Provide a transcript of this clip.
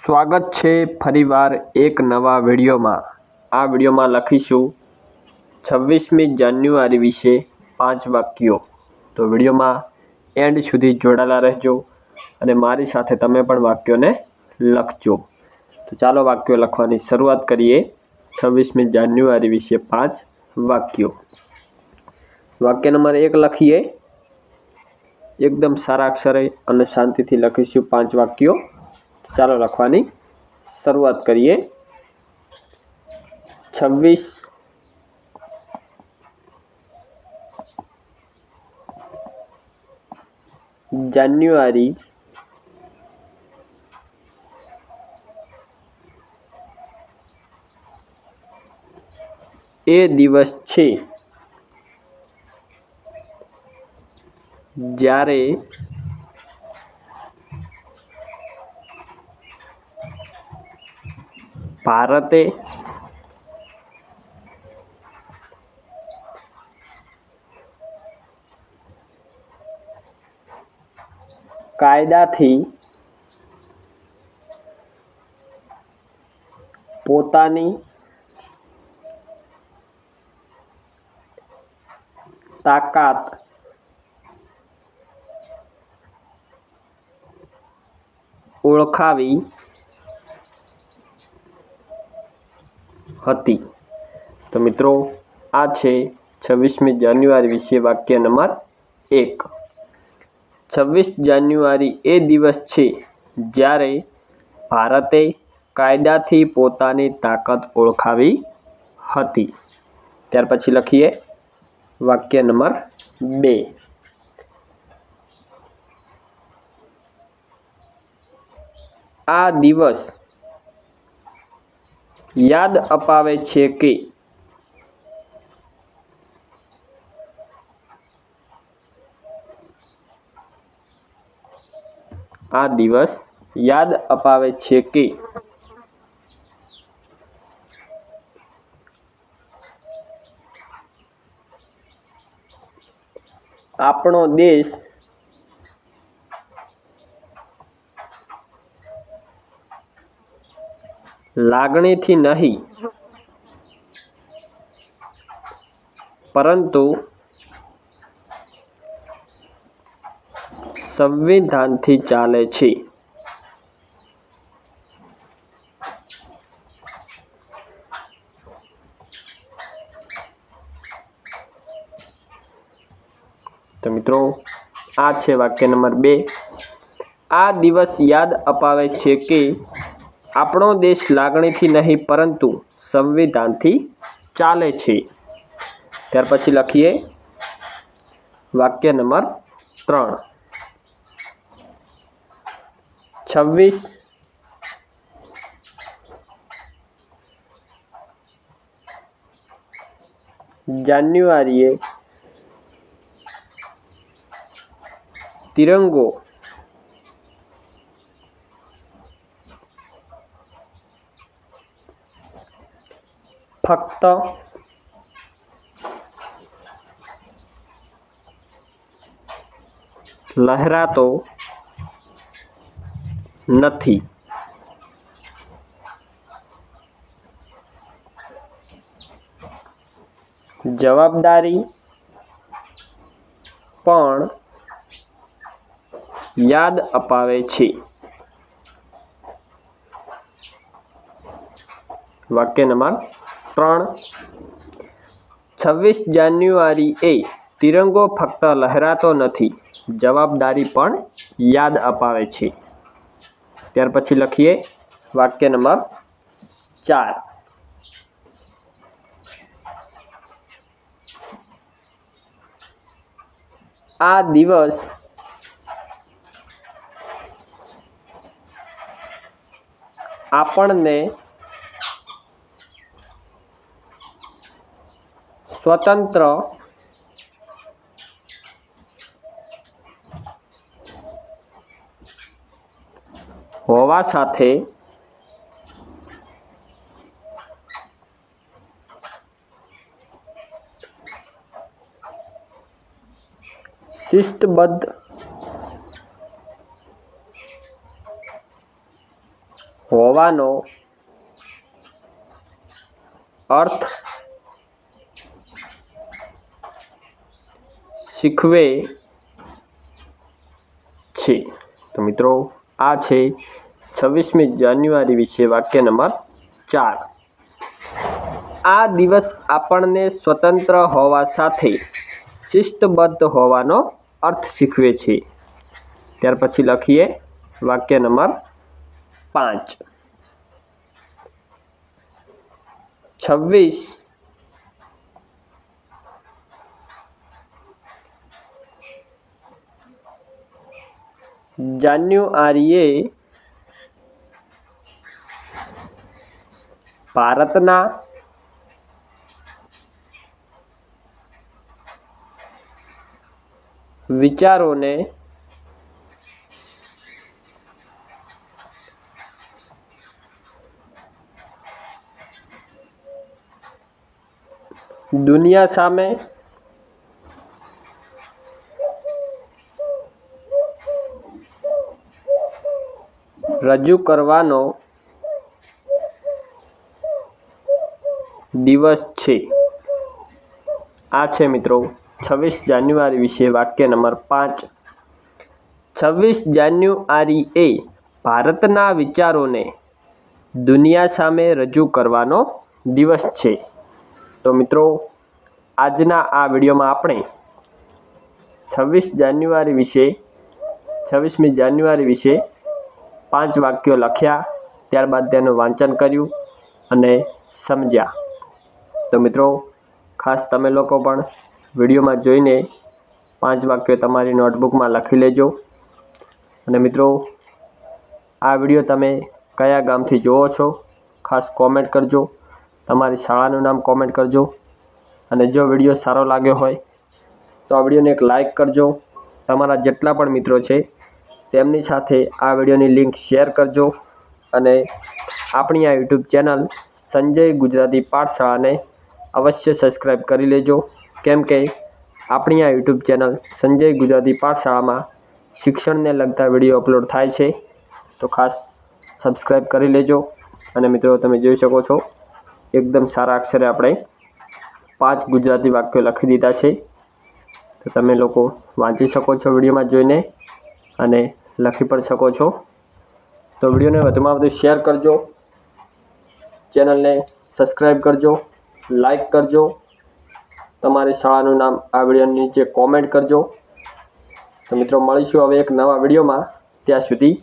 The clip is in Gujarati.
સ્વાગત છે ફરીવાર એક નવા વિડીયોમાં। આ વિડીયોમાં લખીશું 26મી જાન્યુઆરી વિશે 5 વાક્યો। તો વિડીયોમાં એન્ડ સુધી જોડાયેલા રહેજો અને મારી સાથે તમે પણ વાક્યોને લખજો। તો ચાલો વાક્યો લખવાની શરૂઆત કરીએ। 26મી જાન્યુઆરી વિશે 5 વાક્યો। વાક્ય નંબર 1 લખીએ। એકદમ સારા અક્ષરે અને શાંતિથી લખીશું 5 વાક્યો। ચાલો લખવાની શરૂઆત કરીએ। 26 જાન્યુઆરી એ દિવસ છે જ્યારે ભારતે કાયદાથી પોતાની તાકાત ઓળખાવી હતી। તો મિત્રો આ છે 26મી જાન્યુઆરી વિશે વાક્ય નંબર 1। 26 જાન્યુઆરી એ દિવસ છે જ્યારે ભારતે કાયદાથી પોતાની તાકાત ઓળખાવી હતી। ત્યાર પછી લખીએ વાક્ય નંબર 2। આ દિવસ યાદ અપાવે છે કે આપણો દેશ લાગણીથી નહીં પરંતુ સંવિધાનથી ચાલે છે। તો મિત્રો આ છે વાક્ય નંબર 2। આ દિવસ યાદ અપાવે છે કે આપણો દેશ લાગણીથી નહીં પરંતુ સંવિધાનથી ચાલે છે। ત્યાર પછી લખીએ વાક્ય નંબર 3। 26 જાન્યુઆરીએ તિરંગો ફક્ત લહેરાતો નથી જવાબદારી પણ યાદ અપાવે છે। વાક્ય નંબર 3। 26 જાન્યુઆરી એ તિરંગો ફક્ત લહેરાતો નથી જવાબદારી પણ યાદ અપાવે છે। ત્યાર પછી લખીએ વાક્ય નંબર 4। આ દિવસ આપણને સ્વતંત્ર હોવા સાથે શિસ્તબદ્ધ હોવાનો અર્થ શીખવે છે। તો મિત્રો આ છે 26મી જાન્યુઆરી વિશે વાક્ય નંબર 4। આ દિવસ આપણને સ્વતંત્ર હોવા સાથે શિસ્તબદ્ધ હોવાનો અર્થ શીખવે છે। ત્યાર પછી લખીએ વાક્ય નંબર 5। 26 જાન્યુઆરીએ ભારતના વિચારોને દુનિયા સામે રજૂ કરવાનો દિવસ છે। આ છે મિત્રો 26 જાન્યુઆરી વિશે વાક્ય નંબર 5। 26 જાન્યુઆરી એ ભારતના વિચારોને દુનિયા સામે રજૂ કરવાનો દિવસ છે। તો મિત્રો આજના આ વિડીયોમાં આપણે 26મી જાન્યુઆરી વિશે 5 વાક્યો લખ્યા, ત્યારબાદ તેનું વાંચન કર્યું અને સમજ્યા। તો મિત્રો ખાસ તમે લોકો પણ વિડીયોમાં જોઈને 5 વાક્યો તમારી નોટબુકમાં લખી લેજો। અને મિત્રો આ વિડીયો તમે કયા ગામથી જુઓ છો ખાસ કોમેન્ટ કરજો, તમારી શાળાનું નામ કોમેન્ટ કરજો। અને જો વિડીયો સારો લાગ્યો હોય તો આ વિડીયોને એક લાઈક કરજો। તમારા જેટલા પણ મિત્રો છે તેમની સાથે આ વિડીયોની લિંક શેર કરજો। અને આપણી આ યુટ્યુબ ચેનલ સંજય ગુજરાતી પાઠશાળાને અવશ્ય સબસ્ક્રાઈબ કરી લેજો, કેમ કે આપણી આ યુટ્યુબ ચેનલ સંજય ગુજરાતી પાઠશાળામાં શિક્ષણને લગતા વિડીયો અપલોડ થાય છે। તો ખાસ સબસ્ક્રાઈબ કરી લેજો। અને મિત્રો તમે જોઈ શકો છો એકદમ સારા અક્ષરે આપણે 5 ગુજરાતી વાક્યો લખી દીધા છે। તો તમે લોકો વાંચી શકો છો વિડીયોમાં જોઈને અને લખી પણ શકો છો। તો વિડીયોને વધુમાં વધુ શેર કરજો, ચેનલને સબસ્ક્રાઈબ કરજો, લાઈક કરજો, તમારી શાળાનું નામ આ વિડીયોની નીચે કોમેન્ટ કરજો। તો મિત્રો મળીશું હવે એક નવા વિડીયોમાં, ત્યાં સુધી